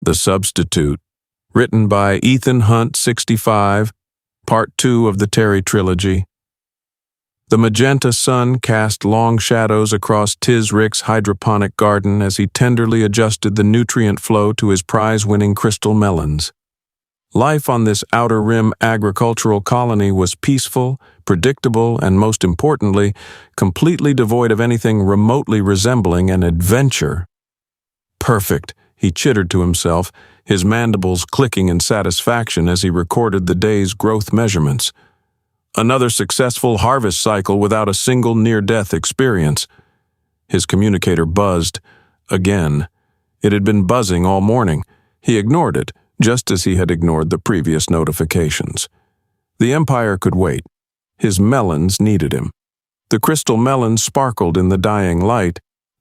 The Substitute, written by Ethan Hunt, 65, Part 2 of the Terry Trilogy. The magenta sun cast long shadows across Tzzk'rix' hydroponic garden as he tenderly adjusted the nutrient flow to his prize-winning crystal melons. Life on this outer rim agricultural colony was peaceful, predictable, and most importantly, completely devoid of anything remotely resembling an adventure. Perfect, he chittered to himself, his mandibles clicking in satisfaction as he recorded the day's growth measurements. Another successful harvest cycle without a single near-death experience. His communicator buzzed. Again. It had been buzzing all morning. He ignored it, just as he had ignored the previous notifications. The Empire could wait. His melons needed him. The crystal melons sparkled in the dying light,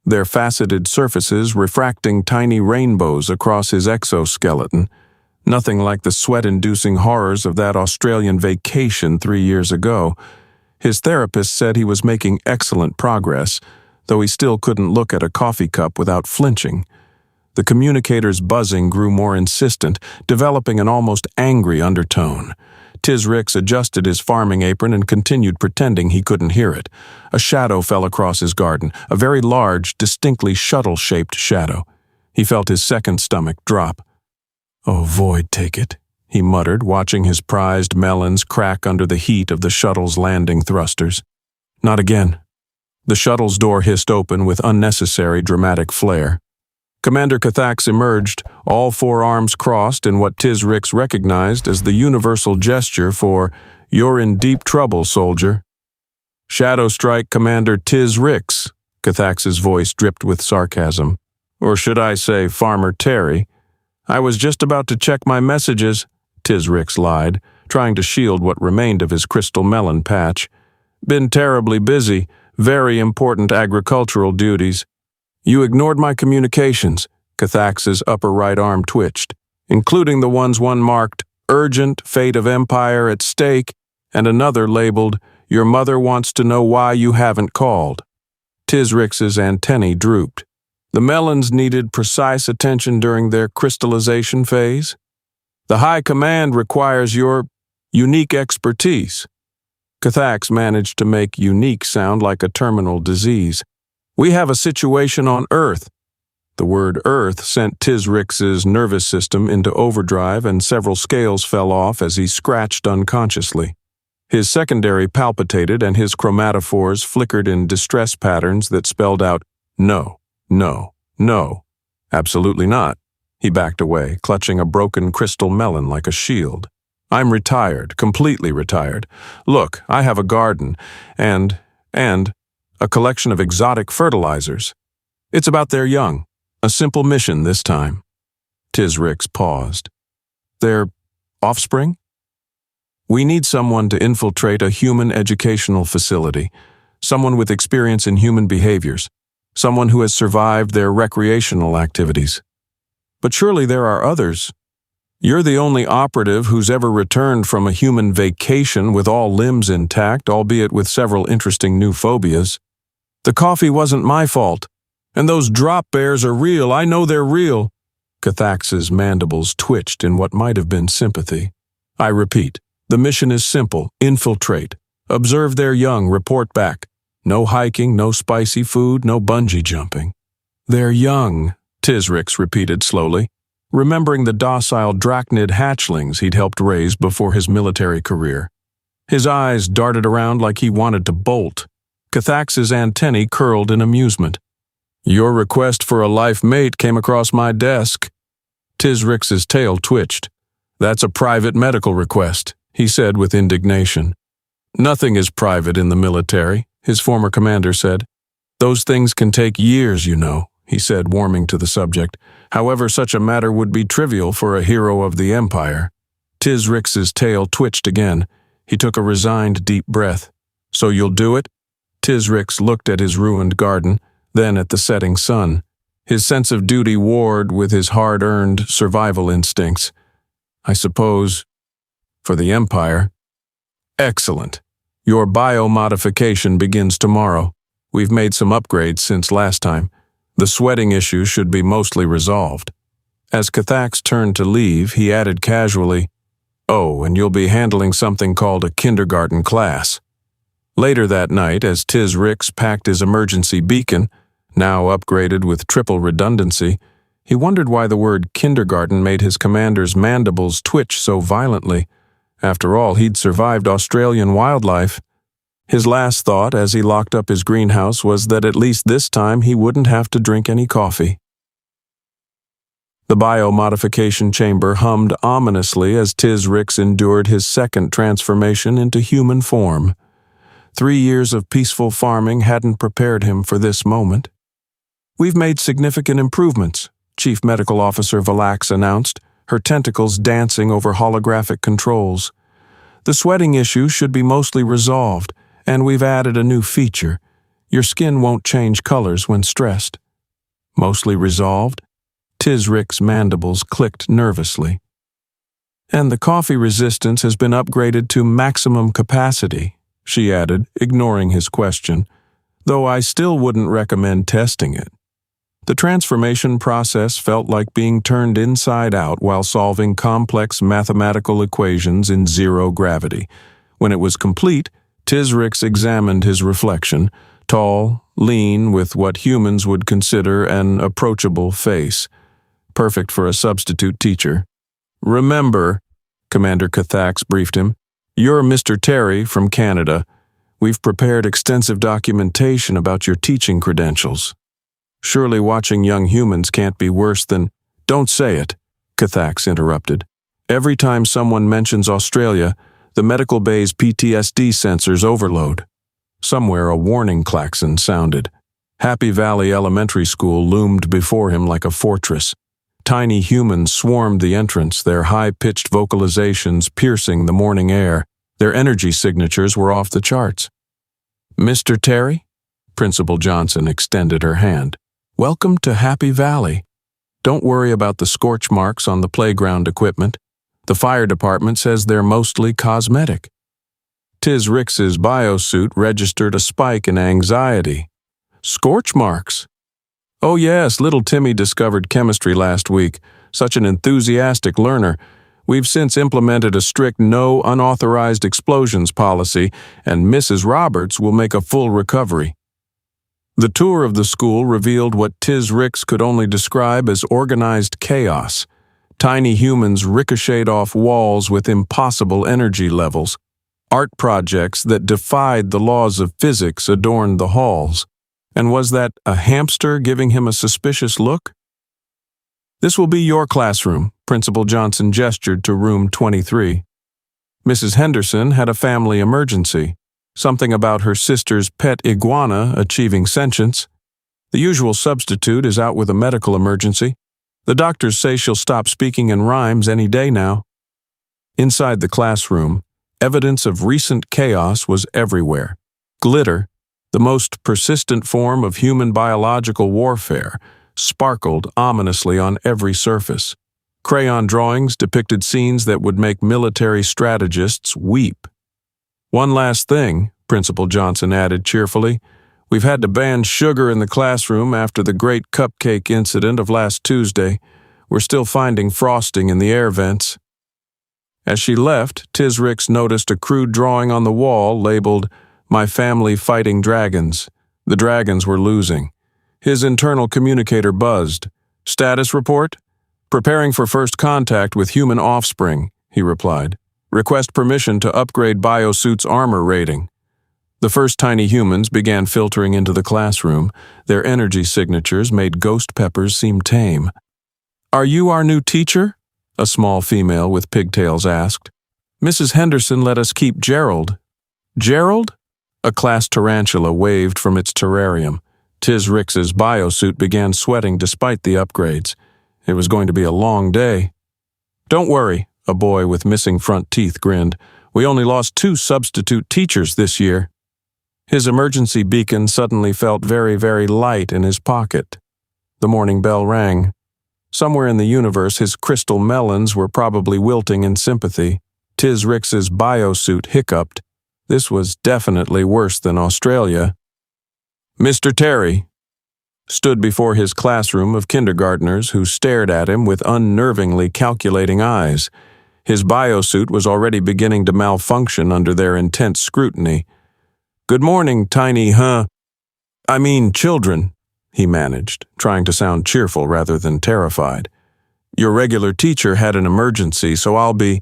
their faceted surfaces refracting tiny rainbows across his exoskeleton. Nothing like the sweat-inducing horrors of that Australian vacation 3 years ago. His therapist said he was making excellent progress, though he still couldn't look at a coffee cup without flinching. The communicator's buzzing grew more insistent, developing an almost angry undertone. Tzzk'rix adjusted his farming apron and continued pretending he couldn't hear it. A shadow fell across his garden, a very large, distinctly shuttle-shaped shadow. He felt his second stomach drop. "Oh, void take it," he muttered, watching his prized melons crack under the heat of the shuttle's landing thrusters. Not again. The shuttle's door hissed open with unnecessary dramatic flair. Commander Tzzk'rix emerged, all four arms crossed in what Tzzk'rix recognized as the universal gesture for, "You're in deep trouble, soldier." "Shadow Strike Commander Tzzk'rix," Tzzk'rix's voice dripped with sarcasm. "Or should I say Farmer Terry? I was just about to check my messages," Tzzk'rix lied, trying to shield what remained of his crystal melon patch. "Been terribly busy, very important agricultural duties." "You ignored my communications," Tzzk'rix's upper right arm twitched, "including the ones one marked, Urgent, Fate of Empire at Stake, and another labeled, Your Mother Wants to Know Why You Haven't Called." Tzzk'rix's antennae drooped. The melons needed precise attention during their crystallization phase. "The High Command requires your unique expertise." Tzzk'rix managed to make unique sound like a terminal disease. "We have a situation on Earth." The word Earth sent Tzzk'rix's nervous system into overdrive and several scales fell off as he scratched unconsciously. His secondary palpitated and his chromatophores flickered in distress patterns that spelled out, "No, no, no, absolutely not." He backed away, clutching a broken crystal melon like a shield. "I'm retired, completely retired. Look, I have a garden, and a collection of exotic fertilizers. It's about their young. A simple mission this time." Tzzk'rix paused. "Their offspring? We need someone to infiltrate a human educational facility, someone with experience in human behaviors, someone who has survived their recreational activities. But surely there are others. You're the only operative who's ever returned from a human vacation with all limbs intact, albeit with several interesting new phobias. The coffee wasn't my fault. And those drop bears are real, I know they're real." Tzzk'rix's mandibles twitched in what might have been sympathy. "I repeat, the mission is simple, infiltrate. Observe their young, report back. No hiking, no spicy food, no bungee jumping." "They're young," Tzzk'rix repeated slowly, remembering the docile drachnid hatchlings he'd helped raise before his military career. His eyes darted around like he wanted to bolt. Tzzk'rix's antennae curled in amusement. "Your request for a life mate came across my desk." Tzzk'rix's tail twitched. "That's a private medical request," he said with indignation. "Nothing is private in the military," his former commander said. "Those things can take years, you know," he said, warming to the subject. "However, such a matter would be trivial for a hero of the Empire." Tzzk'rix's tail twitched again. He took a resigned, deep breath. "So you'll do it?" Tzzk'rix looked at his ruined garden, then at the setting sun. His sense of duty warred with his hard-earned survival instincts. "I suppose, for the Empire." "Excellent. Your biomodification begins tomorrow. We've made some upgrades since last time. The sweating issue should be mostly resolved." As Tzzk'rix turned to leave, he added casually, "Oh, and you'll be handling something called a kindergarten class." Later that night, as Tzzk'rix packed his emergency beacon, now upgraded with triple redundancy, he wondered why the word kindergarten made his commander's mandibles twitch so violently. After all, he'd survived Australian wildlife. His last thought as he locked up his greenhouse was that at least this time he wouldn't have to drink any coffee. The biomodification chamber hummed ominously as Tzzk'rix endured his second transformation into human form. 3 years of peaceful farming hadn't prepared him for this moment. "We've made significant improvements," Chief Medical Officer Valax announced, her tentacles dancing over holographic controls. "The sweating issue should be mostly resolved, and we've added a new feature. Your skin won't change colors when stressed." "Mostly resolved?" Tzzk'rix's mandibles clicked nervously. "And the coffee resistance has been upgraded to maximum capacity," she added, ignoring his question, "though I still wouldn't recommend testing it." The transformation process felt like being turned inside out while solving complex mathematical equations in zero gravity. When it was complete, Tzzk'rix examined his reflection, tall, lean, with what humans would consider an approachable face. Perfect for a substitute teacher. "Remember," Commander Tzzk'rix briefed him, "you're Mr. Terry from Canada. We've prepared extensive documentation about your teaching credentials." "Surely watching young humans can't be worse than—" "Don't say it," Tzzk'rix interrupted. "Every time someone mentions Australia, the medical bay's PTSD sensors overload." Somewhere a warning klaxon sounded. Happy Valley Elementary School loomed before him like a fortress. Tiny humans swarmed the entrance, their high-pitched vocalizations piercing the morning air. Their energy signatures were off the charts. "Mr. Terry?" Principal Johnson extended her hand. "Welcome to Happy Valley. Don't worry about the scorch marks on the playground equipment. The fire department says they're mostly cosmetic." Tzzk'rix's biosuit registered a spike in anxiety. "Scorch marks?" "Oh yes, little Timmy discovered chemistry last week. Such an enthusiastic learner. We've since implemented a strict no unauthorized explosions policy, and Mrs. Roberts will make a full recovery." The tour of the school revealed what Tzzk'rix could only describe as organized chaos. Tiny humans ricocheted off walls with impossible energy levels. Art projects that defied the laws of physics adorned the halls. And was that a hamster giving him a suspicious look? "This will be your classroom," Principal Johnson gestured to room 23. Mrs. Henderson had a family emergency. Something about her sister's pet iguana achieving sentience. The usual substitute is out with a medical emergency. The doctors say she'll stop speaking in rhymes any day now. Inside the classroom, evidence of recent chaos was everywhere. Glitter, the most persistent form of human biological warfare, sparkled ominously on every surface. Crayon drawings depicted scenes that would make military strategists weep. "One last thing," Principal Johnson added cheerfully. "We've had to ban sugar in the classroom after the great cupcake incident of last Tuesday. We're still finding frosting in the air vents." As she left, Tzzk'rix noticed a crude drawing on the wall labeled, "My family fighting dragons." The dragons were losing. His internal communicator buzzed. "Status report?" "Preparing for first contact with human offspring," he replied. "Request permission to upgrade biosuit's armor rating." The first tiny humans began filtering into the classroom. Their energy signatures made ghost peppers seem tame. "Are you our new teacher?" a small female with pigtails asked. "Mrs. Henderson let us keep Gerald." "Gerald?" A class tarantula waved from its terrarium. Tzzk'rix's biosuit began sweating despite the upgrades. It was going to be a long day. "Don't worry," a boy with missing front teeth grinned. "We only lost 2 substitute teachers this year." His emergency beacon suddenly felt very, very light in his pocket. The morning bell rang. Somewhere in the universe, his crystal melons were probably wilting in sympathy. Tzzk'rix's biosuit hiccuped. This was definitely worse than Australia. "Mr. Terry." stood before his classroom of kindergartners who stared at him with unnervingly calculating eyes. His biosuit was already beginning to malfunction under their intense scrutiny. "Good morning, children," he managed, trying to sound cheerful rather than terrified. "Your regular teacher had an emergency, so I'll be—"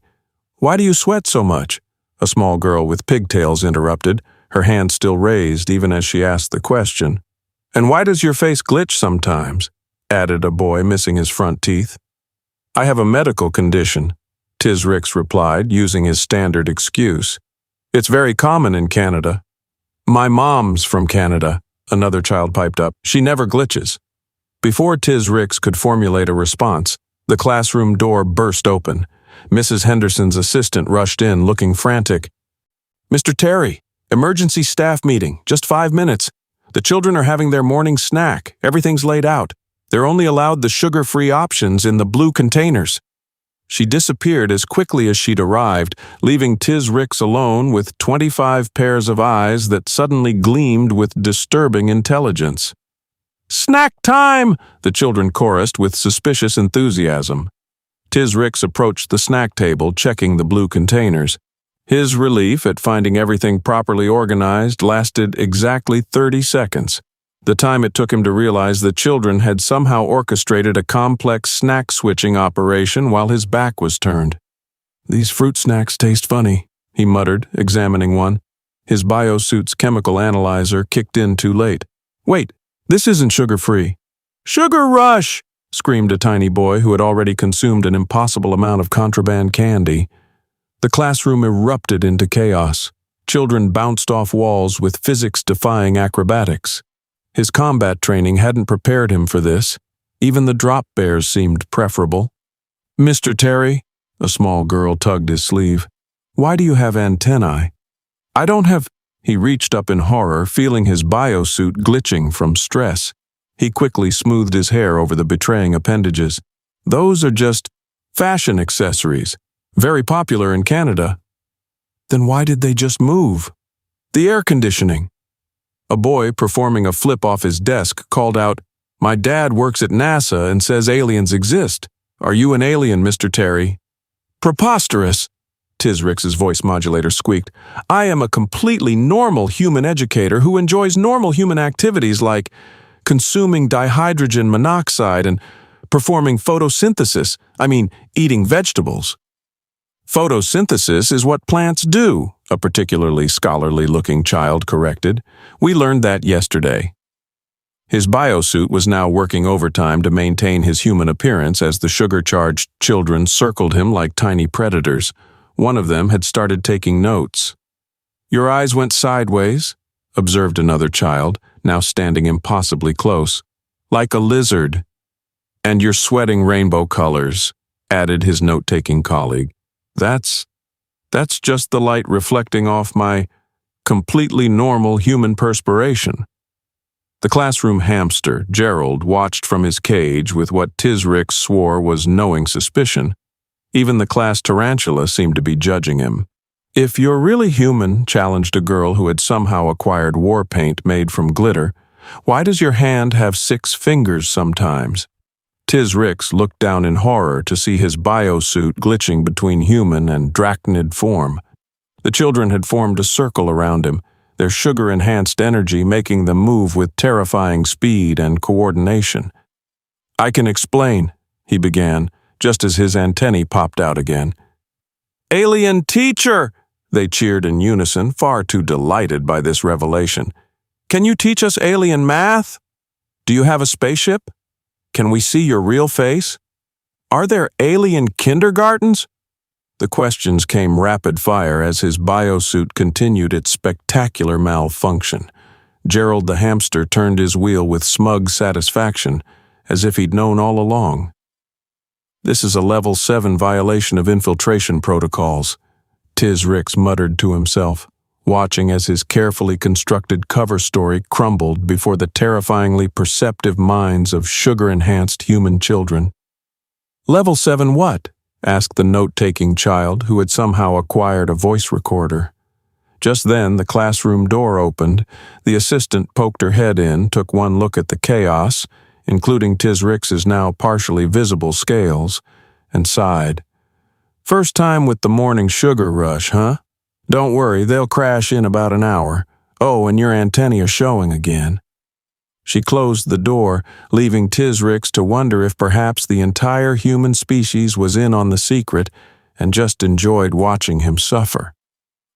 "Why do you sweat so much?" a small girl with pigtails interrupted, her hand still raised even as she asked the question. "And why does your face glitch sometimes?" added a boy missing his front teeth. "I have a medical condition," Tzzk'rix replied, using his standard excuse. "It's very common in Canada." "My mom's from Canada," another child piped up. "She never glitches." Before Tzzk'rix could formulate a response, the classroom door burst open. Mrs. Henderson's assistant rushed in, looking frantic. "Mr. Terry, emergency staff meeting, just 5 minutes. The children are having their morning snack. Everything's laid out. They're only allowed the sugar-free options in the blue containers." She disappeared as quickly as she'd arrived, leaving Tzzk'rix alone with 25 pairs of eyes that suddenly gleamed with disturbing intelligence. "Snack time!" the children chorused with suspicious enthusiasm. Tzzk'rix approached the snack table, checking the blue containers. His relief at finding everything properly organized lasted exactly 30 seconds, the time it took him to realize the children had somehow orchestrated a complex snack-switching operation while his back was turned. "These fruit snacks taste funny," he muttered, examining one. His biosuit's chemical analyzer kicked in too late. "Wait, this isn't sugar-free." "Sugar rush!" screamed a tiny boy who had already consumed an impossible amount of contraband candy. The classroom erupted into chaos. Children bounced off walls with physics-defying acrobatics. His combat training hadn't prepared him for this. Even the drop bears seemed preferable. "Mr. Terry," a small girl tugged his sleeve, "why do you have antennae?" "I don't have—" He reached up in horror, feeling his biosuit glitching from stress. He quickly smoothed his hair over the betraying appendages. "Those are just fashion accessories, very popular in Canada." "Then why did they just move?" "The air conditioning." A boy performing a flip off his desk called out, "My dad works at NASA and says aliens exist. Are you an alien, Mr. Terry?" "Preposterous," Tzzk'rix's voice modulator squeaked. "I am a completely normal human educator who enjoys normal human activities like consuming dihydrogen monoxide and performing photosynthesis, eating vegetables." "Photosynthesis is what plants do," a particularly scholarly-looking child corrected. "We learned that yesterday." His biosuit was now working overtime to maintain his human appearance as the sugar-charged children circled him like tiny predators. One of them had started taking notes. "Your eyes went sideways," observed another child, now standing impossibly close. "Like a lizard." "And you're sweating rainbow colors," added his note-taking colleague. That's just the light reflecting off my completely normal human perspiration." The classroom hamster, Gerald, watched from his cage with what Tzzk'rix swore was knowing suspicion. Even the class tarantula seemed to be judging him. "If you're really human," challenged a girl who had somehow acquired war paint made from glitter, "why does your hand have 6 fingers sometimes?" Tzzk'rix looked down in horror to see his biosuit glitching between human and drachnid form. The children had formed a circle around him, their sugar-enhanced energy making them move with terrifying speed and coordination. "I can explain," he began, just as his antennae popped out again. "Alien teacher!" they cheered in unison, far too delighted by this revelation. "Can you teach us alien math? Do you have a spaceship? Can we see your real face? Are there alien kindergartens?" The questions came rapid fire as his biosuit continued its spectacular malfunction. Gerald the hamster turned his wheel with smug satisfaction, as if he'd known all along. "This is a level 7 violation of infiltration protocols," Tzzk'rix muttered to himself, watching as his carefully constructed cover story crumbled before the terrifyingly perceptive minds of sugar-enhanced human children. "Level 7 what?" asked the note-taking child who had somehow acquired a voice recorder. Just then, the classroom door opened. The assistant poked her head in, took one look at the chaos, including Tzzk'rix's now partially visible scales, and sighed. "First time with the morning sugar rush, huh? Don't worry, they'll crash in about an hour. Oh, and your antennae are showing again." She closed the door, leaving Tzzk'rix to wonder if perhaps the entire human species was in on the secret and just enjoyed watching him suffer.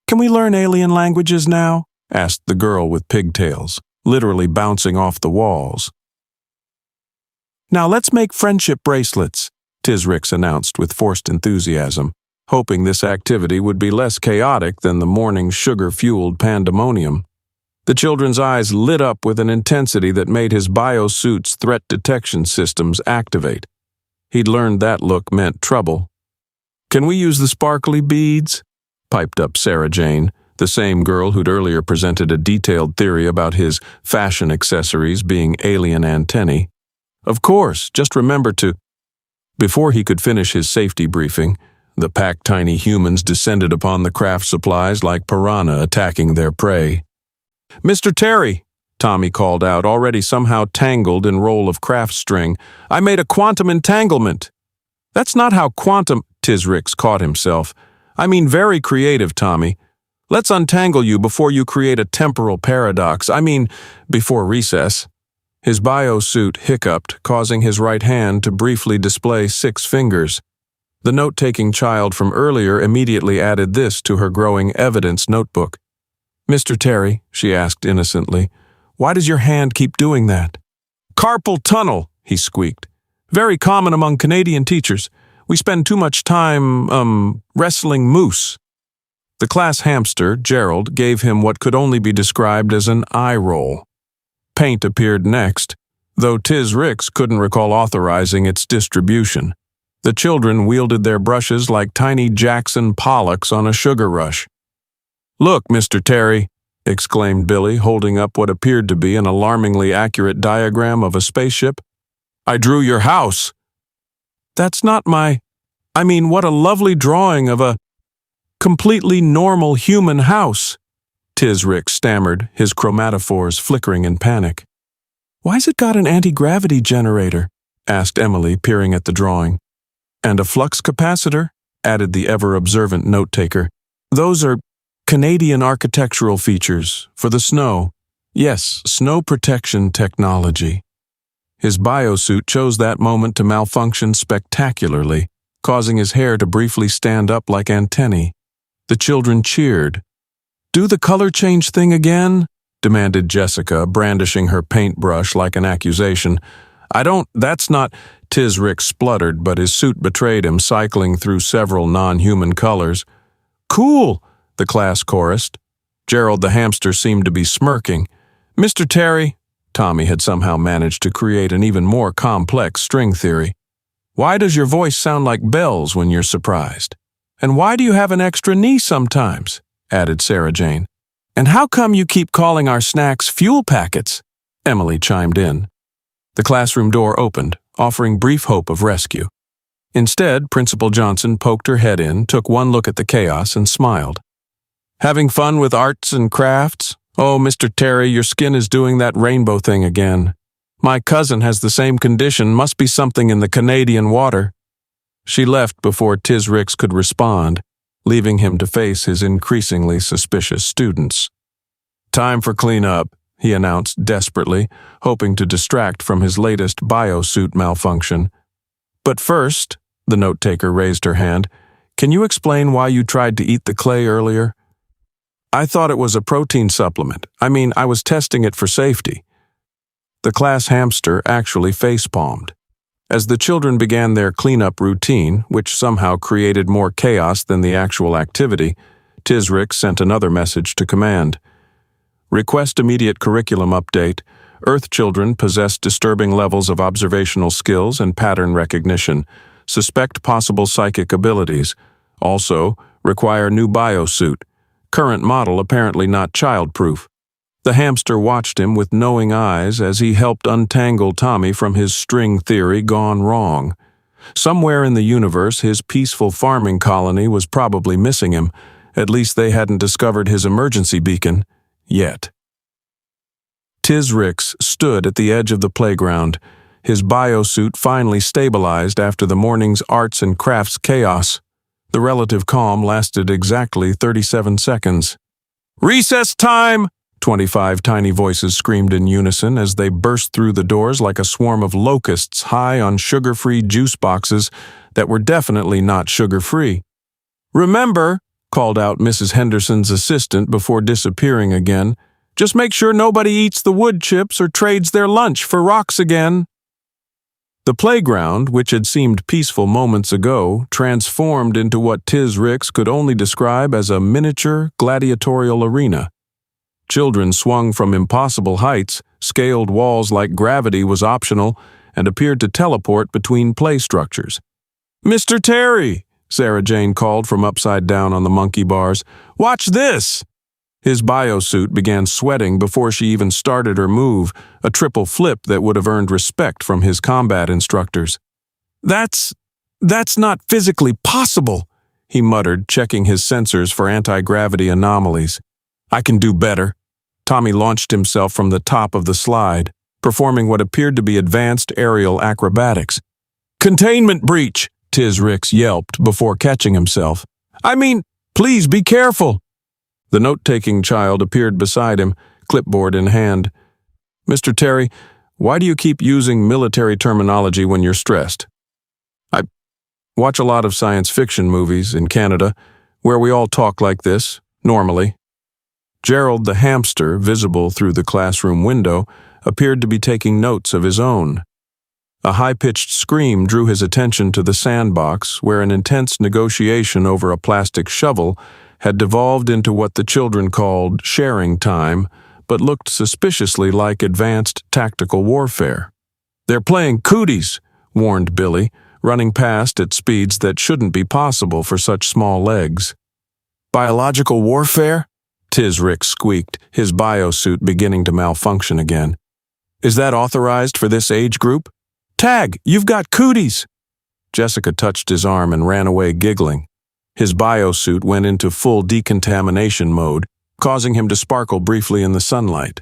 "Can we learn alien languages now?" asked the girl with pigtails, literally bouncing off the walls. "Now let's make friendship bracelets," Tzzk'rix announced with forced enthusiasm, hoping this activity would be less chaotic than the morning's sugar-fueled pandemonium. The children's eyes lit up with an intensity that made his biosuit's threat detection systems activate. He'd learned that look meant trouble. "Can we use the sparkly beads?" piped up Sarah Jane, the same girl who'd earlier presented a detailed theory about his fashion accessories being alien antennae. "Of course, just remember to—" Before he could finish his safety briefing, the packed tiny humans descended upon the craft supplies like piranha attacking their prey. "Mr. Terry," Tommy called out, already somehow tangled in roll of craft string, "I made a quantum entanglement." "That's not how quantum—" Tzzk'rix caught himself. "I mean very creative, Tommy. Let's untangle you before you create a temporal paradox. I mean, before recess." His biosuit hiccuped, causing his right hand to briefly display 6 fingers. The note-taking child from earlier immediately added this to her growing evidence notebook. "Mr. Terry," she asked innocently, "why does your hand keep doing that?" "Carpal tunnel," he squeaked. "Very common among Canadian teachers. We spend too much time, wrestling moose." The class hamster, Gerald, gave him what could only be described as an eye roll. Paint appeared next, though Tzzk'rix couldn't recall authorizing its distribution. The children wielded their brushes like tiny Jackson Pollocks on a sugar rush. "Look, Mr. Terry," exclaimed Billy, holding up what appeared to be an alarmingly accurate diagram of a spaceship. "I drew your house." "That's not I mean, what a lovely drawing of a completely normal human house," Tzzk'rix stammered, his chromatophores flickering in panic. "Why's it got an anti-gravity generator?" asked Emily, peering at the drawing. "And a flux capacitor," added the ever-observant note-taker. "Those are Canadian architectural features for the snow. Yes, snow protection technology." His biosuit chose that moment to malfunction spectacularly, causing his hair to briefly stand up like antennae. The children cheered. "Do the color change thing again?" demanded Jessica, brandishing her paintbrush like an accusation. That's not—" Tzzk'rix spluttered, but his suit betrayed him, cycling through several non-human colors. "Cool!" the class chorused. Gerald the hamster seemed to be smirking. "Mr. Terry," Tommy had somehow managed to create an even more complex string theory. "Why does your voice sound like bells when you're surprised? And why do you have an extra knee sometimes?" added Sarah Jane. "And how come you keep calling our snacks fuel packets?" Emily chimed in. The classroom door opened, offering brief hope of rescue. Instead, Principal Johnson poked her head in, took one look at the chaos, and smiled. "Having fun with arts and crafts? Oh, Mr. Terry, your skin is doing that rainbow thing again. My cousin has the same condition, must be something in the Canadian water." She left before Tzzk'rix could respond, leaving him to face his increasingly suspicious students. "Time for cleanup," he announced desperately, hoping to distract from his latest biosuit malfunction. "But first," the note-taker raised her hand, "can you explain why you tried to eat the clay earlier?" "I thought it was a protein supplement. I was testing it for safety." The class hamster actually face-palmed. As the children began their cleanup routine, which somehow created more chaos than the actual activity, Tzzk'rix sent another message to command. "Request immediate curriculum update. Earth children possess disturbing levels of observational skills and pattern recognition. Suspect possible psychic abilities. Also, require new biosuit. Current model apparently not child-proof." The hamster watched him with knowing eyes as he helped untangle Tommy from his string theory gone wrong. Somewhere in the universe, his peaceful farming colony was probably missing him, At least they hadn't discovered his emergency beacon, yet. Tzzk'rix stood at the edge of the playground, his biosuit finally stabilized after the morning's arts and crafts chaos. The relative calm lasted exactly 37 seconds. "Recess time!" 25 tiny voices screamed in unison as they burst through the doors like a swarm of locusts high on sugar-free juice boxes that were definitely not sugar-free. "Remember," called out Mrs. Henderson's assistant before disappearing again, "just make sure nobody eats the wood chips or trades their lunch for rocks again." The playground, which had seemed peaceful moments ago, transformed into what Tzzk'rix could only describe as a miniature gladiatorial arena. Children swung from impossible heights, scaled walls like gravity was optional, and appeared to teleport between play structures. "Mr. Terry," Sarah Jane called from upside down on the monkey bars, "watch this!" His biosuit began sweating before she even started her move, a triple flip that would have earned respect from his combat instructors. That's not physically possible," he muttered, checking his sensors for anti-gravity anomalies. "I can do better." Tommy launched himself from the top of the slide, performing what appeared to be advanced aerial acrobatics. "Containment breach," Tzzk'rix yelped before catching himself. "I mean, please be careful." The note-taking child appeared beside him, clipboard in hand. "Mr. Terry, why do you keep using military terminology when you're stressed?" "I watch a lot of science fiction movies in Canada, where we all talk like this, normally." Gerald the hamster, visible through the classroom window, appeared to be taking notes of his own. A high-pitched scream drew his attention to the sandbox, where an intense negotiation over a plastic shovel had devolved into what the children called sharing time, but looked suspiciously like advanced tactical warfare. "They're playing cooties," warned Billy, running past at speeds that shouldn't be possible for such small legs. "Biological warfare?" Tzzk'rix squeaked, his biosuit beginning to malfunction again. "Is that authorized for this age group? Tag, you've got cooties!" Jessica touched his arm and ran away giggling. His biosuit went into full decontamination mode, causing him to sparkle briefly in the sunlight.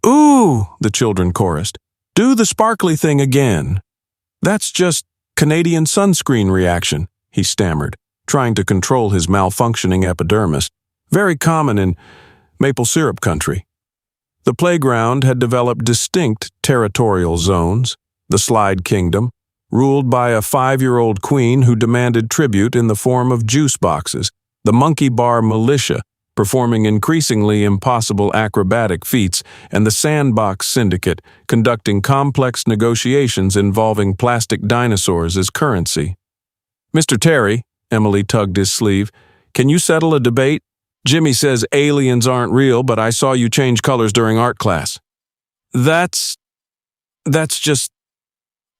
"Ooh," the children chorused. "Do the sparkly thing again." "That's just Canadian sunscreen reaction," he stammered, trying to control his malfunctioning epidermis, very common in maple syrup country. The playground had developed distinct territorial zones: the Slide Kingdom, ruled by a 5-year-old queen who demanded tribute in the form of juice boxes, the Monkey Bar Militia, performing increasingly impossible acrobatic feats, and the Sandbox Syndicate, conducting complex negotiations involving plastic dinosaurs as currency. "Mr. Terry," Emily tugged his sleeve, "can you settle a debate? Jimmy says aliens aren't real, but I saw you change colors during art class." That's just...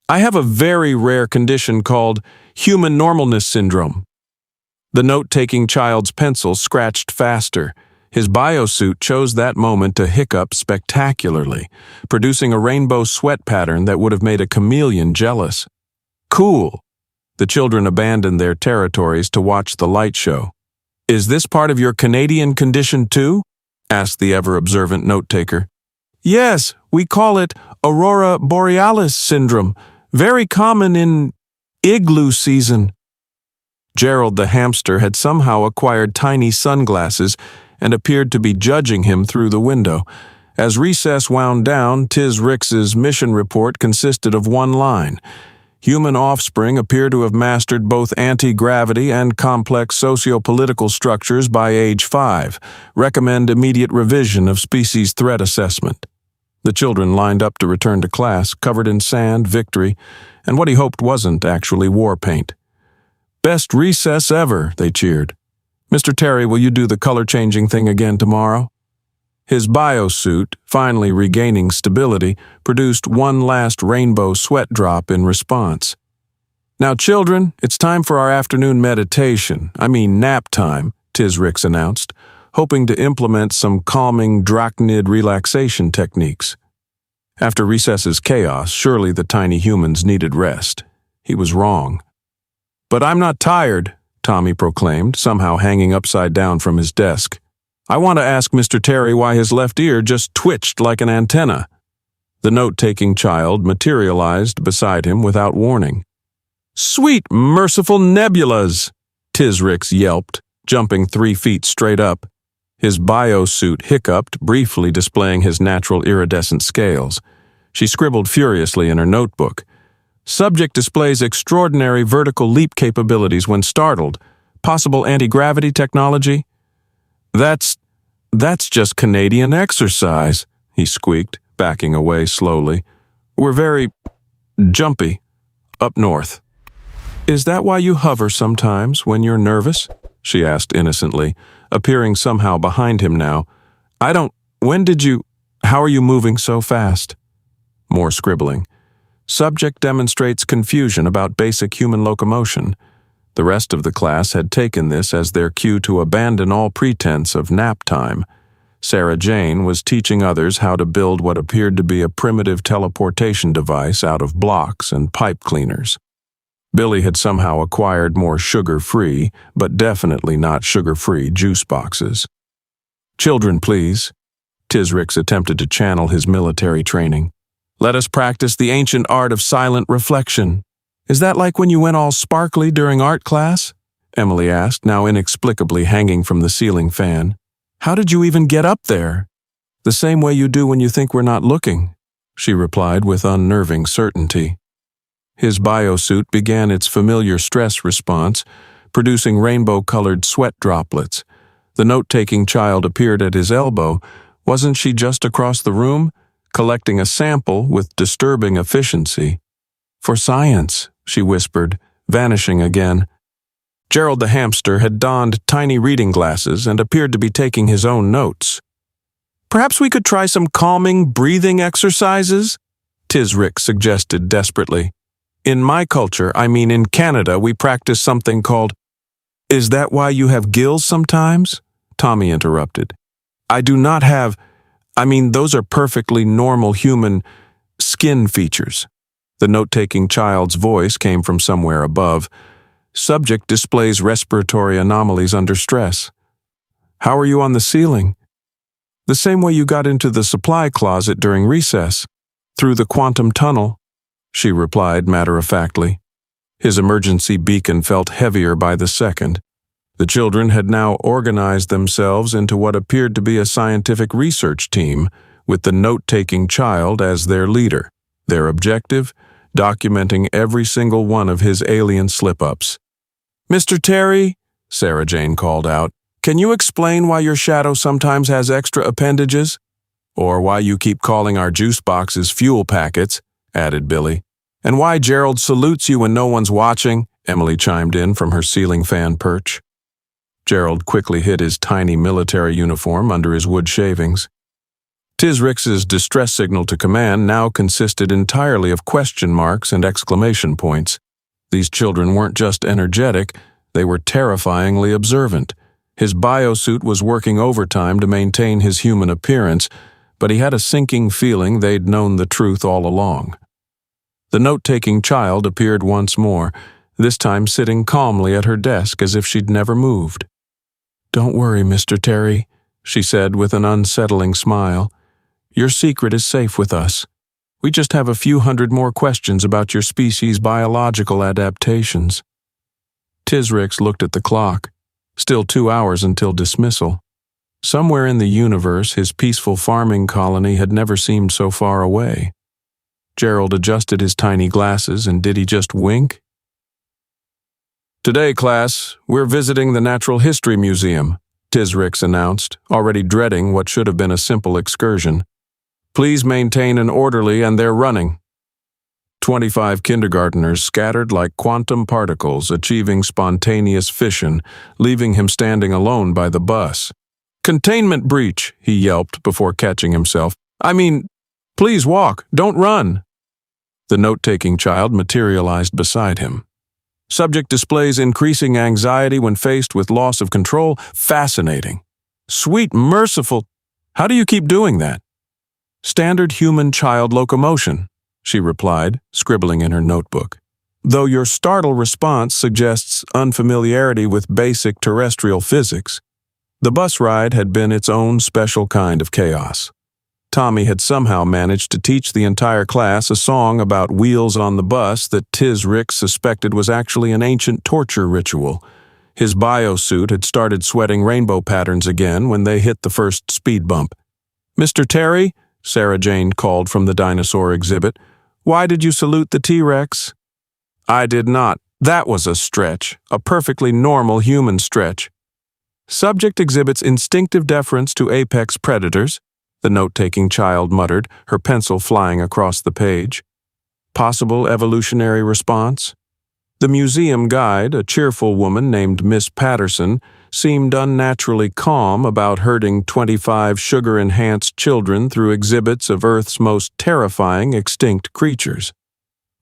I have a very rare condition called human normalness syndrome." The note-taking child's pencil scratched faster. His biosuit chose that moment to hiccup spectacularly, producing a rainbow sweat pattern that would have made a chameleon jealous. "Cool." The children abandoned their territories to watch the light show. "Is this part of your Canadian condition too?" asked the ever-observant note-taker. "Yes, we call it Aurora Borealis syndrome. Very common in igloo season." Gerald the hamster had somehow acquired tiny sunglasses and appeared to be judging him through the window. As recess wound down, Tzzk'rix's mission report consisted of one line: "Human offspring appear to have mastered both anti-gravity and complex socio-political structures by age 5. Recommend immediate revision of species threat assessment." The children lined up to return to class, covered in sand, victory, and what he hoped wasn't actually war paint. "Best recess ever," they cheered. "Mr. Terry, will you do the color-changing thing again tomorrow?" His biosuit, finally regaining stability, produced one last rainbow sweat drop in response. "Now, children, it's time for our afternoon meditation, nap time," Tzzk'rix announced, hoping to implement some calming drachnid relaxation techniques. After recess's chaos, surely the tiny humans needed rest. He was wrong. "But I'm not tired," Tommy proclaimed, somehow hanging upside down from his desk. "I want to ask Mr. Terry why his left ear just twitched like an antenna." The note-taking child materialized beside him without warning. "Sweet, merciful nebulas!" Tzzk'rix yelped, jumping 3 feet straight up. His biosuit hiccuped, briefly displaying his natural iridescent scales. She scribbled furiously in her notebook. "Subject displays extraordinary vertical leap capabilities when startled. Possible anti-gravity technology?" That's just Canadian exercise," he squeaked, backing away slowly. "We're very jumpy up north." "Is that why you hover sometimes when you're nervous?" she asked innocently, appearing somehow behind him now. How are you moving so fast?" More scribbling. "Subject demonstrates confusion about basic human locomotion." The rest of the class had taken this as their cue to abandon all pretense of nap time. Sarah Jane was teaching others how to build what appeared to be a primitive teleportation device out of blocks and pipe cleaners. Billy had somehow acquired more sugar-free, but definitely not sugar-free juice boxes. "Children, please." Tzzk'rix attempted to channel his military training. "Let us practice the ancient art of silent reflection." "Is that like when you went all sparkly during art class?" Emily asked, now inexplicably hanging from the ceiling fan. "How did you even get up there?" "The same way you do when you think we're not looking," she replied with unnerving certainty. His biosuit began its familiar stress response, producing rainbow-colored sweat droplets. The note-taking child appeared at his elbow. Wasn't she just across the room, collecting a sample with disturbing efficiency? "For science," she whispered, vanishing again. Gerald the hamster had donned tiny reading glasses and appeared to be taking his own notes. "Perhaps we could try some calming breathing exercises?" Tzzk'rix suggested desperately. "In my culture, in Canada, we practice something called—" "Is that why you have gills sometimes?" Tommy interrupted. "I do not have— those are perfectly normal human skin features." The note-taking child's voice came from somewhere above. "Subject displays respiratory anomalies under stress." "How are you on the ceiling?" "The same way you got into the supply closet during recess. Through the quantum tunnel," she replied matter-of-factly. His emergency beacon felt heavier by the second. The children had now organized themselves into what appeared to be a scientific research team, with the note-taking child as their leader. Their objective? Documenting every single one of his alien slip-ups. "Mr. Terry," Sarah Jane called out, "can you explain why your shadow sometimes has extra appendages?" "Or why you keep calling our juice boxes fuel packets," added Billy. "And why Gerald salutes you when no one's watching," Emily chimed in from her ceiling fan perch. Gerald quickly hid his tiny military uniform under his wood shavings. Tzzk'rix's distress signal to command now consisted entirely of question marks and exclamation points. These children weren't just energetic, they were terrifyingly observant. His biosuit was working overtime to maintain his human appearance, but he had a sinking feeling they'd known the truth all along. The note-taking child appeared once more, this time sitting calmly at her desk as if she'd never moved. "Don't worry, Mr. Terry," she said with an unsettling smile. "Your secret is safe with us. We just have a few hundred more questions about your species' biological adaptations." Tzzk'rix looked at the clock. Still 2 hours until dismissal. Somewhere in the universe, his peaceful farming colony had never seemed so far away. Gerald adjusted his tiny glasses, and did he just wink? "Today, class, we're visiting the Natural History Museum," Tzzk'rix announced, already dreading what should have been a simple excursion. "Please maintain an orderly and they're running." 25 kindergartners scattered like quantum particles, achieving spontaneous fission, leaving him standing alone by the bus. "Containment breach," he yelped before catching himself. Please walk, don't run." The note-taking child materialized beside him. "Subject displays increasing anxiety when faced with loss of control. Fascinating. Sweet, merciful. How do you keep doing that?" "Standard human-child locomotion," she replied, scribbling in her notebook. though your startle response suggests unfamiliarity with basic terrestrial physics. The bus ride had been its own special kind of chaos. Tommy had somehow managed to teach the entire class a song about wheels on the bus that Tzzk'rix suspected was actually an ancient torture ritual. His biosuit had started sweating rainbow patterns again when they hit the first speed bump. "Mr. Terry," Sarah Jane called from the dinosaur exhibit, "why did you salute the T-Rex?" "I did not. That was a stretch, a perfectly normal human stretch." "Subject exhibits instinctive deference to apex predators," the note-taking child muttered, her pencil flying across the page. "Possible evolutionary response?" The museum guide, a cheerful woman named Miss Patterson, seemed unnaturally calm about herding 25 sugar-enhanced children through exhibits of Earth's most terrifying extinct creatures.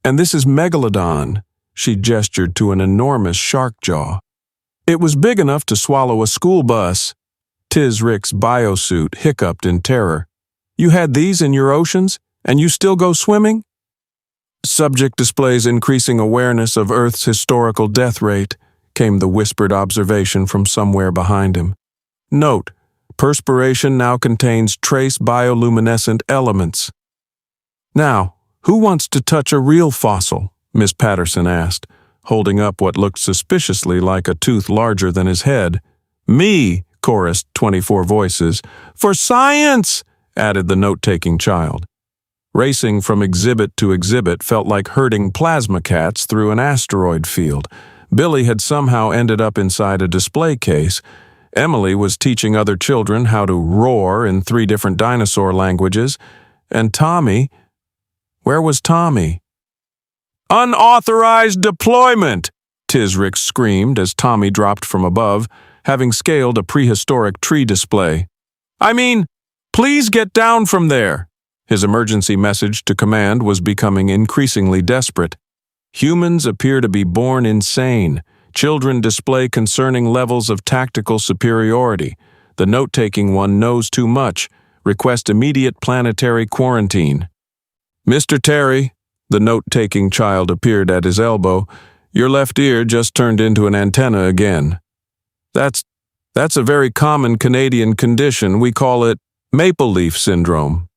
"And this is Megalodon," she gestured to an enormous shark jaw. "It was big enough to swallow a school bus." Tzzk'rix's biosuit hiccuped in terror. "You had these in your oceans, and you still go swimming?" "Subject displays increasing awareness of Earth's historical death rate," came the whispered observation from somewhere behind him. "Note, perspiration now contains trace bioluminescent elements." "Now, who wants to touch a real fossil?" Miss Patterson asked, holding up what looked suspiciously like a tooth larger than his head. "Me!" chorused 24 voices. "For science!" added the note-taking child. Racing from exhibit to exhibit felt like herding plasma cats through an asteroid field. Billy had somehow ended up inside a display case. Emily was teaching other children how to roar in 3 different dinosaur languages. And Tommy... Where was Tommy? "Unauthorized deployment!" Tzzk'rix screamed as Tommy dropped from above, having scaled a prehistoric tree display. "I mean, please get down from there!" His emergency message to command was becoming increasingly desperate. Humans appear to be born insane. Children display concerning levels of tactical superiority. The note-taking one knows too much. Request immediate planetary quarantine. "Mr. Terry," the note-taking child appeared at his elbow, "your left ear just turned into an antenna again." That's a very common Canadian condition. We call it maple leaf syndrome."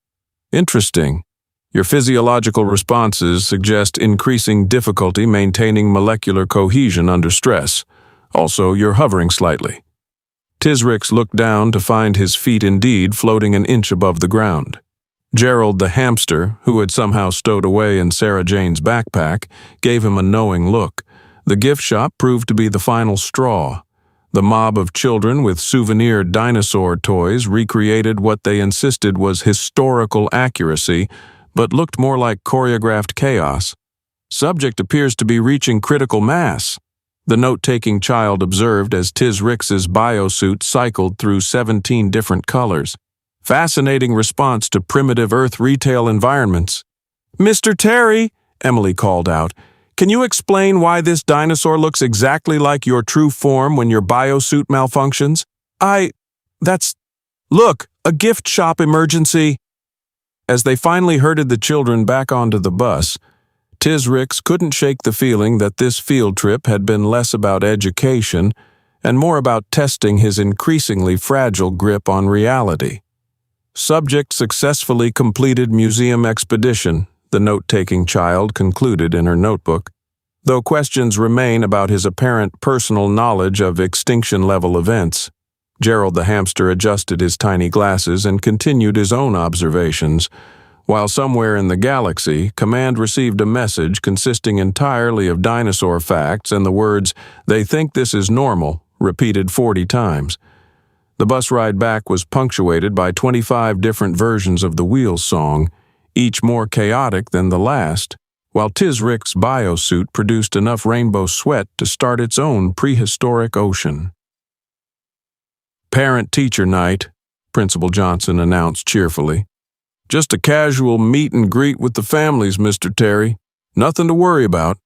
"Interesting. Your physiological responses suggest increasing difficulty maintaining molecular cohesion under stress. Also, you're hovering slightly." Tzzk'rix looked down to find his feet indeed floating an inch above the ground. Gerald the hamster, who had somehow stowed away in Sarah Jane's backpack, gave him a knowing look. The gift shop proved to be the final straw. The mob of children with souvenir dinosaur toys recreated what they insisted was historical accuracy, but looked more like choreographed chaos. "Subject appears to be reaching critical mass," the note-taking child observed as Tzzk'rix's biosuit cycled through 17 different colors. "Fascinating response to primitive Earth retail environments." "Mr. Terry," Emily called out, "can you explain why this dinosaur looks exactly like your true form when your biosuit malfunctions?" Look, a gift shop emergency." As they finally herded the children back onto the bus, Tzzk'rix couldn't shake the feeling that this field trip had been less about education and more about testing his increasingly fragile grip on reality. "Subject successfully completed museum expedition," the note-taking child concluded in her notebook, though questions remain about his apparent personal knowledge of extinction-level events. Gerald the hamster adjusted his tiny glasses and continued his own observations, while somewhere in the galaxy, Command received a message consisting entirely of dinosaur facts and the words, "They think this is normal," repeated 40 times. The bus ride back was punctuated by 25 different versions of the Wheels song, each more chaotic than the last, while Tzzk'rix's biosuit produced enough rainbow sweat to start its own prehistoric ocean. "Parent-teacher night," Principal Johnson announced cheerfully. "Just a casual meet and greet with the families, Mr. Terry. Nothing to worry about."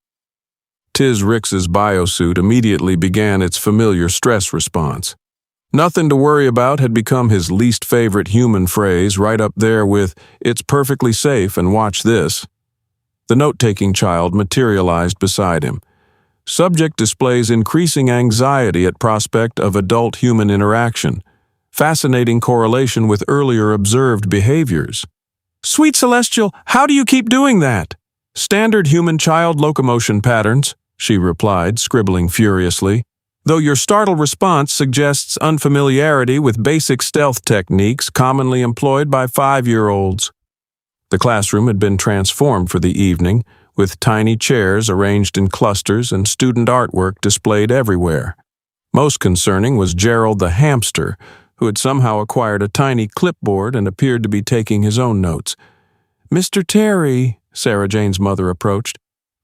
Tzzk'rix's biosuit immediately began its familiar stress response. "Nothing to worry about" had become his least favorite human phrase, right up there with, "It's perfectly safe and watch this." The note-taking child materialized beside him. Subject displays increasing anxiety at prospect of adult-human interaction. Fascinating correlation with earlier observed behaviors. Sweet Celestial, how do you keep doing that? Standard human-child locomotion patterns, she replied, scribbling furiously. Though your startled response suggests unfamiliarity with basic stealth techniques commonly employed by 5-year-olds. The classroom had been transformed for the evening, with tiny chairs arranged in clusters and student artwork displayed everywhere. Most concerning was Gerald the hamster, who had somehow acquired a tiny clipboard and appeared to be taking his own notes. Mr. Terry, Sarah Jane's mother approached.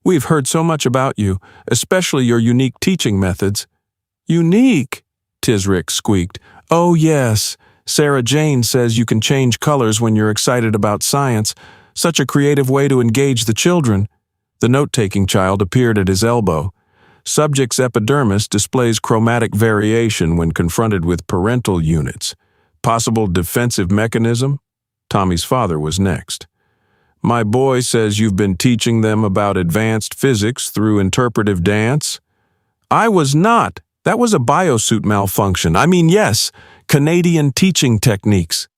We've heard so much about you, especially your unique teaching methods. Unique? Tzzk'rix squeaked. Oh yes, Sarah Jane says you can change colors when you're excited about science. Such a creative way to engage the children. The note-taking child appeared at his elbow. Subject's epidermis displays chromatic variation when confronted with parental units. Possible defensive mechanism? Tommy's father was next. My boy says you've been teaching them about advanced physics through interpretive dance? I was not. That was a biosuit malfunction. Yes, Canadian teaching techniques.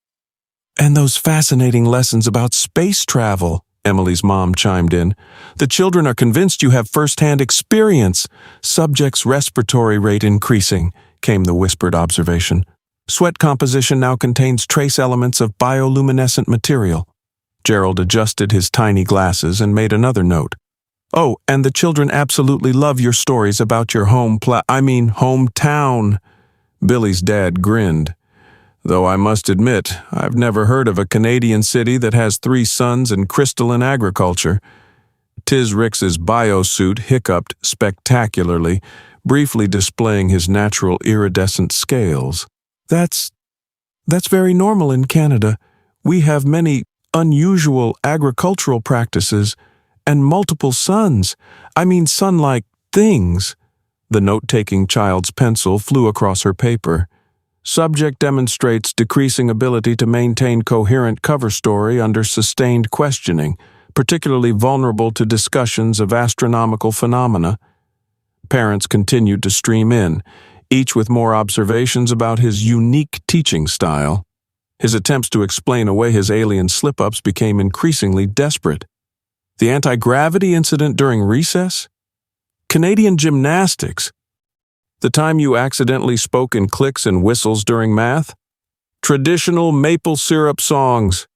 And those fascinating lessons about space travel, Emily's mom chimed in. The children are convinced you have first-hand experience. Subject's respiratory rate increasing, came the whispered observation. Sweat composition now contains trace elements of bioluminescent material. Gerald adjusted his tiny glasses and made another note. Oh, and the children absolutely love your stories about your hometown. Billy's dad grinned. Though I must admit, I've never heard of a Canadian city that has 3 suns and crystalline agriculture. Tzzk'rix's biosuit hiccuped spectacularly, briefly displaying his natural iridescent scales. That's very normal in Canada. We have many unusual agricultural practices and multiple suns. Sun-like things. The note-taking child's pencil flew across her paper. Subject demonstrates decreasing ability to maintain coherent cover story under sustained questioning, particularly vulnerable to discussions of astronomical phenomena. Parents continued to stream in, each with more observations about his unique teaching style. His attempts to explain away his alien slip-ups became increasingly desperate. The anti-gravity incident during recess? Canadian gymnastics? The time you accidentally spoke in clicks and whistles during math? Traditional maple syrup songs?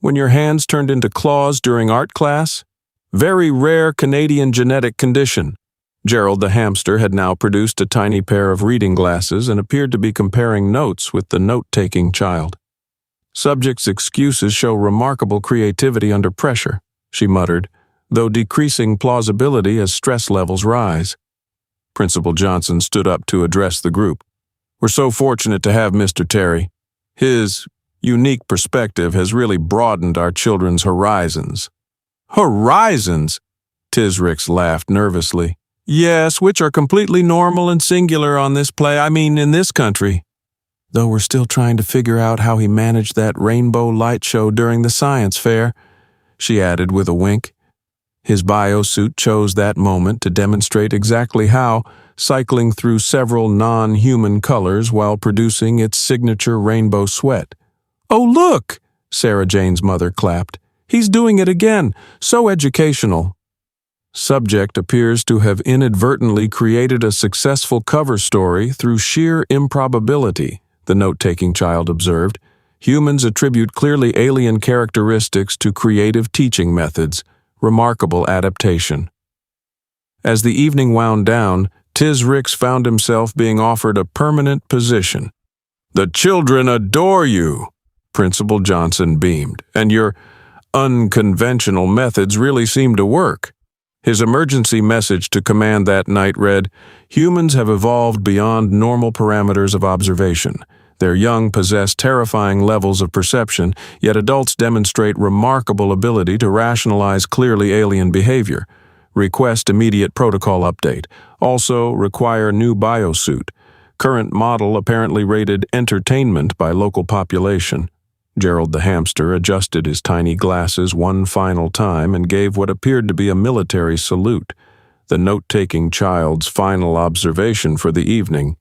When your hands turned into claws during art class? Very rare Canadian genetic condition. Gerald the hamster had now produced a tiny pair of reading glasses and appeared to be comparing notes with the note-taking child. Subject's excuses show remarkable creativity under pressure, she muttered, though decreasing plausibility as stress levels rise. Principal Johnson stood up to address the group. We're so fortunate to have Mr. Terry. His unique perspective has really broadened our children's horizons. Horizons? Tzzk'rix laughed nervously. Yes, which are completely normal and singular on this in this country. Though we're still trying to figure out how he managed that rainbow light show during the science fair, she added with a wink. His biosuit chose that moment to demonstrate exactly how, cycling through several non-human colors while producing its signature rainbow sweat. Oh, look! Sarah Jane's mother clapped. He's doing it again. So educational. Subject appears to have inadvertently created a successful cover story through sheer improbability, the note-taking child observed. Humans attribute clearly alien characteristics to creative teaching methods. Remarkable adaptation. As the evening wound down, Tzzk'rix found himself being offered a permanent position. The children adore you, Principal Johnson beamed, and your unconventional methods really seem to work. His emergency message to command that night read, Humans have evolved beyond normal parameters of observation. Their young possess terrifying levels of perception, yet adults demonstrate remarkable ability to rationalize clearly alien behavior. Request immediate protocol update. Also require new biosuit. Current model apparently rated entertainment by local population. Gerald the hamster adjusted his tiny glasses one final time and gave what appeared to be a military salute, the note-taking child's final observation for the evening.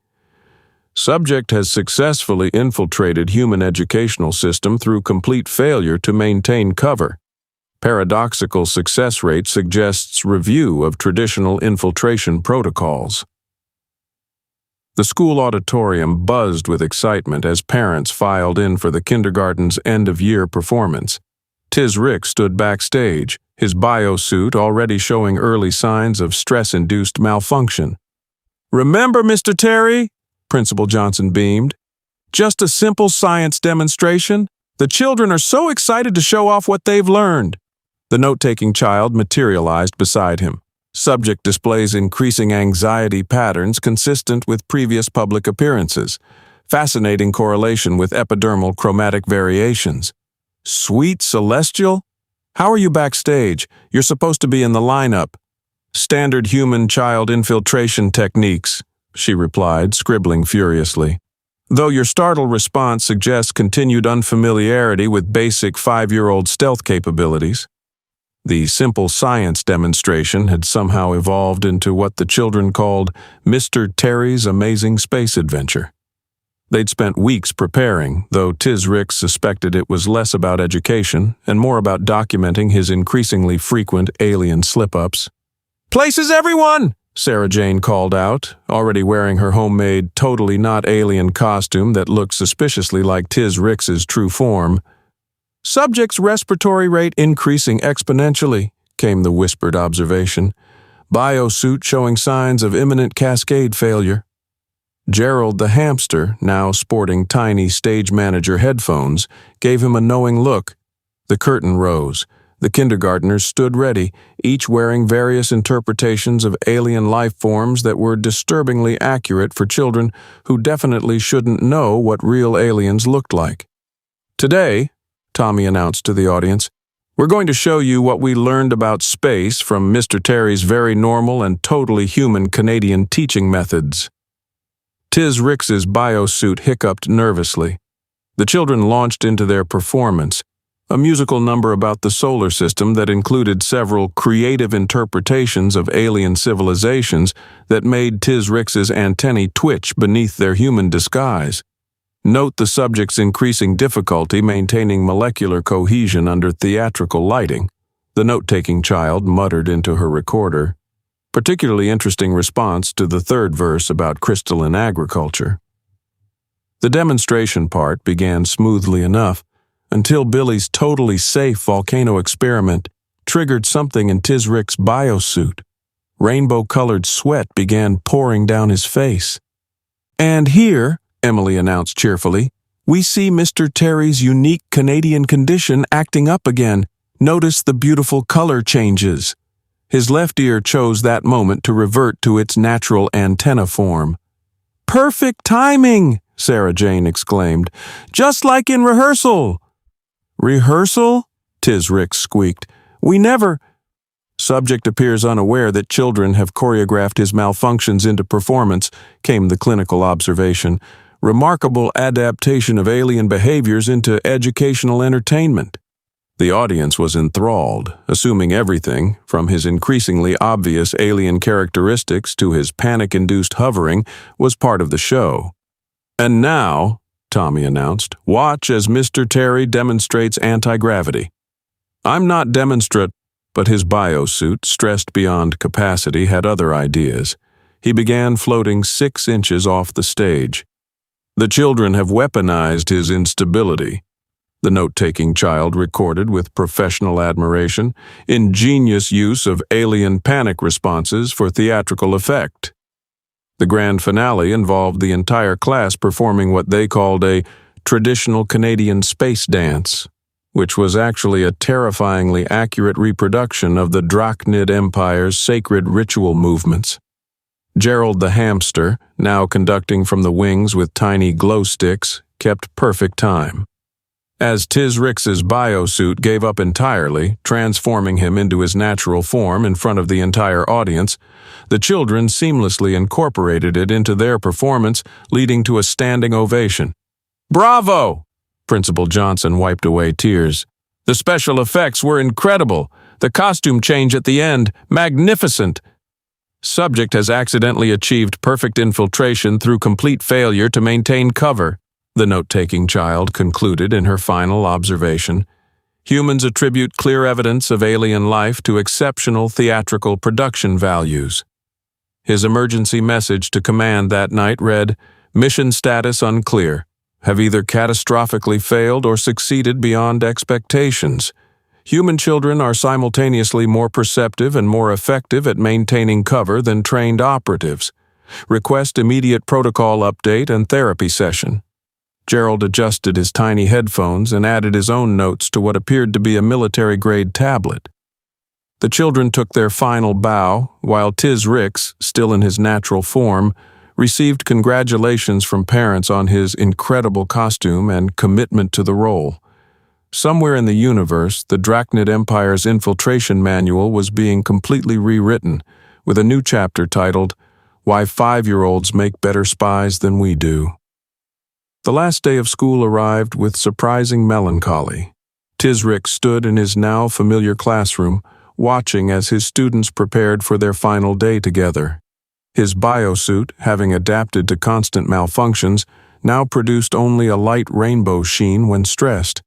Subject has successfully infiltrated human educational system through complete failure to maintain cover. Paradoxical success rate suggests review of traditional infiltration protocols. The school auditorium buzzed with excitement as parents filed in for the kindergarten's end-of-year performance. Tzzk'rix stood backstage, his biosuit already showing early signs of stress-induced malfunction. "Remember, Mr. Terry?" Principal Johnson beamed. "Just a simple science demonstration. The children are so excited to show off what they've learned." The note-taking child materialized beside him. Subject displays increasing anxiety patterns consistent with previous public appearances. Fascinating correlation with epidermal chromatic variations. "Sweet celestial? How are you backstage? You're supposed to be in the lineup." "Standard human-child infiltration techniques," she replied, scribbling furiously. "Though your startled response suggests continued unfamiliarity with basic 5-year-old stealth capabilities." The simple science demonstration had somehow evolved into what the children called Mr. Terry's Amazing Space Adventure. They'd spent weeks preparing, though Tzzk'rix suspected it was less about education and more about documenting his increasingly frequent alien slip-ups. "Places, everyone!" Sarah Jane called out, already wearing her homemade, totally not alien costume that looked suspiciously like Tzzk'rix's true form. "Subject's respiratory rate increasing exponentially," came the whispered observation. "Biosuit showing signs of imminent cascade failure." Gerald the hamster, now sporting tiny stage manager headphones, gave him a knowing look. The curtain rose. The kindergartners stood ready, each wearing various interpretations of alien life forms that were disturbingly accurate for children who definitely shouldn't know what real aliens looked like. "Today," Tommy announced to the audience, "we're going to show you what we learned about space from Mr. Terry's very normal and totally human Canadian teaching methods." Tzzk'rix's biosuit hiccuped nervously. The children launched into their performance, a musical number about the solar system that included several creative interpretations of alien civilizations that made Tzzk'rix's antennae twitch beneath their human disguise. Note the subject's increasing difficulty maintaining molecular cohesion under theatrical lighting, the note-taking child muttered into her recorder. Particularly interesting response to the third verse about crystalline agriculture. The demonstration part began smoothly enough until Billy's totally safe volcano experiment triggered something in Tzzk'rix's biosuit. Rainbow-colored sweat began pouring down his face. "And here," Emily announced cheerfully, "we see Mr. Terry's unique Canadian condition acting up again. Notice the beautiful color changes." His left ear chose that moment to revert to its natural antenna form. "Perfect timing!" Sarah Jane exclaimed. "Just like in rehearsal." "Rehearsal?" Tzzk'rix squeaked. "We never—" "Subject appears unaware that children have choreographed his malfunctions into performance," came the clinical observation. "Remarkable adaptation of alien behaviors into educational entertainment." The audience was enthralled, assuming everything, from his increasingly obvious alien characteristics to his panic-induced hovering, was part of the show. "And now," Tommy announced, "watch as Mr. Terry demonstrates anti-gravity." "I'm not demonstrate," but his biosuit, stressed beyond capacity, had other ideas. He began floating 6 inches off the stage. "The children have weaponized his instability," the note-taking child recorded with professional admiration. "Ingenious use of alien panic responses for theatrical effect." The grand finale involved the entire class performing what they called a traditional Canadian space dance, which was actually a terrifyingly accurate reproduction of the Drachnid Empire's sacred ritual movements. Gerald the hamster, now conducting from the wings with tiny glow sticks, kept perfect time. As Tzzk'rix's biosuit gave up entirely, transforming him into his natural form in front of the entire audience, the children seamlessly incorporated it into their performance, leading to a standing ovation. "Bravo!" Principal Johnson wiped away tears. "The special effects were incredible. The costume change at the end, magnificent. Subject has accidentally achieved perfect infiltration through complete failure to maintain cover," the note-taking child concluded in her final observation. "Humans attribute clear evidence of alien life to exceptional theatrical production values." His emergency message to command that night read, "Mission status unclear. Have either catastrophically failed or succeeded beyond expectations. Human children are simultaneously more perceptive and more effective at maintaining cover than trained operatives. Request immediate protocol update and therapy session." Gerald adjusted his tiny headphones and added his own notes to what appeared to be a military-grade tablet. The children took their final bow, while Tzzk'rix, still in his natural form, received congratulations from parents on his incredible costume and commitment to the role. Somewhere in the universe, the Drachnid Empire's infiltration manual was being completely rewritten, with a new chapter titled, "Why 5-Year-Olds Make Better Spies Than We Do." The last day of school arrived with surprising melancholy. Tzzk'rix stood in his now familiar classroom, watching as his students prepared for their final day together. His biosuit, having adapted to constant malfunctions, now produced only a light rainbow sheen when stressed.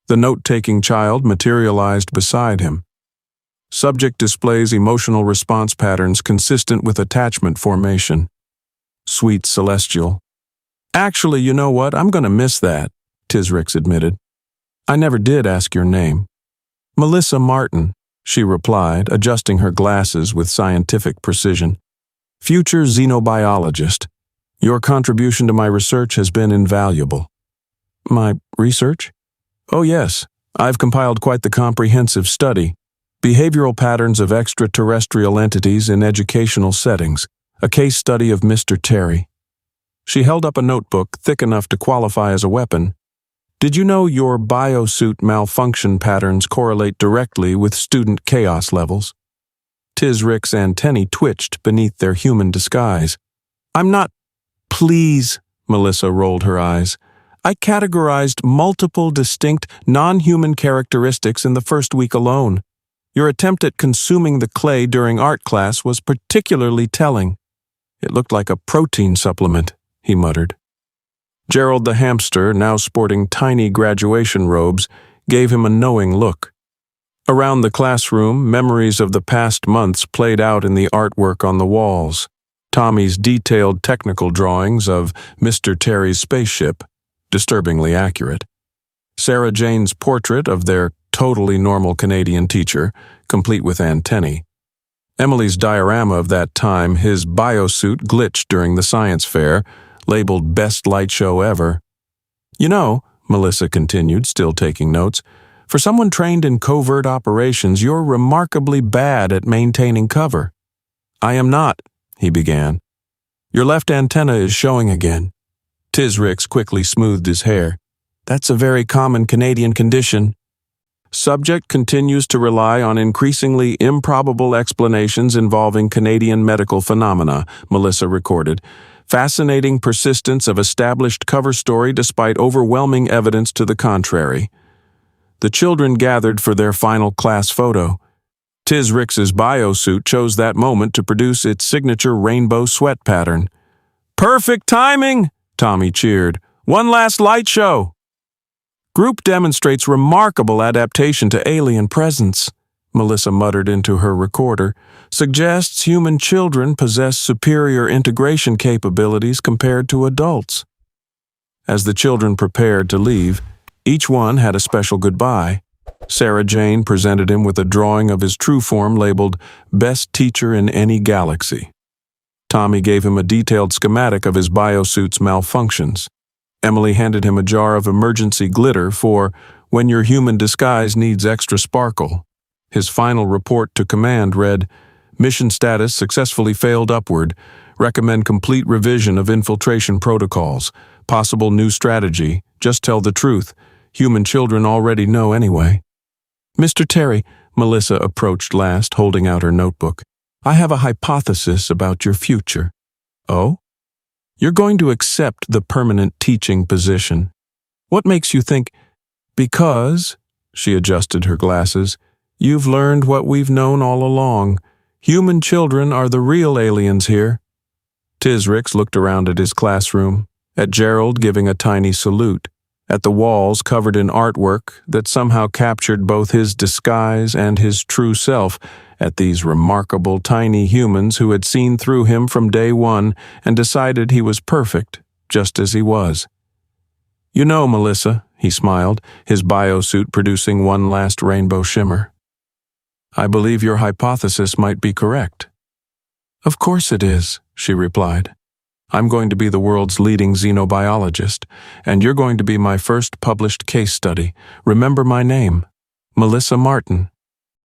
The note-taking child materialized beside him. Subject displays emotional response patterns consistent with attachment formation. Sweet celestial. "Actually, you know what? I'm going to miss that," Tzzk'rix admitted. "I never did ask your name." "Melissa Martin," she replied, adjusting her glasses with scientific precision. "Future xenobiologist. Your contribution to my research has been invaluable." "My research?" "Oh yes, I've compiled quite the comprehensive study. Behavioral patterns of extraterrestrial entities in educational settings. A case study of Mr. Terry." She held up a notebook thick enough to qualify as a weapon. "Did you know your biosuit malfunction patterns correlate directly with student chaos levels?" Tzzk'rix's antennae twitched beneath their human disguise. "I'm not—" "Please," Melissa rolled her eyes. "I categorized multiple distinct non-human characteristics in the first week alone. Your attempt at consuming the clay during art class was particularly telling." "It looked like a protein supplement," he muttered. Gerald the hamster, now sporting tiny graduation robes, gave him a knowing look. Around the classroom, memories of the past months played out in the artwork on the walls. Tommy's detailed technical drawings of Mr. Terry's spaceship, disturbingly accurate. Sarah Jane's portrait of their totally normal Canadian teacher, complete with antennae. Emily's diorama of that time his biosuit glitched during the science fair, labeled Best Light Show Ever. "You know," Melissa continued, still taking notes, "for someone trained in covert operations, you're remarkably bad at maintaining cover." "I am not," he began. "Your left antenna is showing again." Tzzk'rix quickly smoothed his hair. "That's a very common Canadian condition." Subject continues to rely on increasingly improbable explanations involving Canadian medical phenomena, Melissa recorded. Fascinating persistence of established cover story despite overwhelming evidence to the contrary. The children gathered for their final class photo. Tzzk'rix's biosuit chose that moment to produce its signature rainbow sweat pattern. "Perfect timing!" Tommy cheered. "One last light show!" "Group demonstrates remarkable adaptation to alien presence," Melissa muttered into her recorder. "Suggests human children possess superior integration capabilities compared to adults." As the children prepared to leave, each one had a special goodbye. Sarah Jane presented him with a drawing of his true form labeled Best Teacher in Any Galaxy. Tommy gave him a detailed schematic of his biosuit's malfunctions. Emily handed him a jar of emergency glitter for when your human disguise needs extra sparkle. His final report to command read, "Mission status successfully failed upward. Recommend complete revision of infiltration protocols. Possible new strategy. Just tell the truth. Human children already know anyway." "Mr. Terry," Melissa approached last, holding out her notebook. "I have a hypothesis about your future." "Oh?" "You're going to accept the permanent teaching position." What makes you think? Because, she adjusted her glasses, you've learned what we've known all along. Human children are the real aliens here. Tzzk'rix looked around at his classroom, at Gerald giving a tiny salute, at the walls covered in artwork that somehow captured both his disguise and his true self, at these remarkable tiny humans who had seen through him from day one and decided he was perfect, just as he was. You know, Melissa, he smiled, his biosuit producing one last rainbow shimmer. I believe your hypothesis might be correct. Of course it is, she replied. I'm going to be the world's leading xenobiologist, and you're going to be my first published case study. Remember my name, Melissa Martin.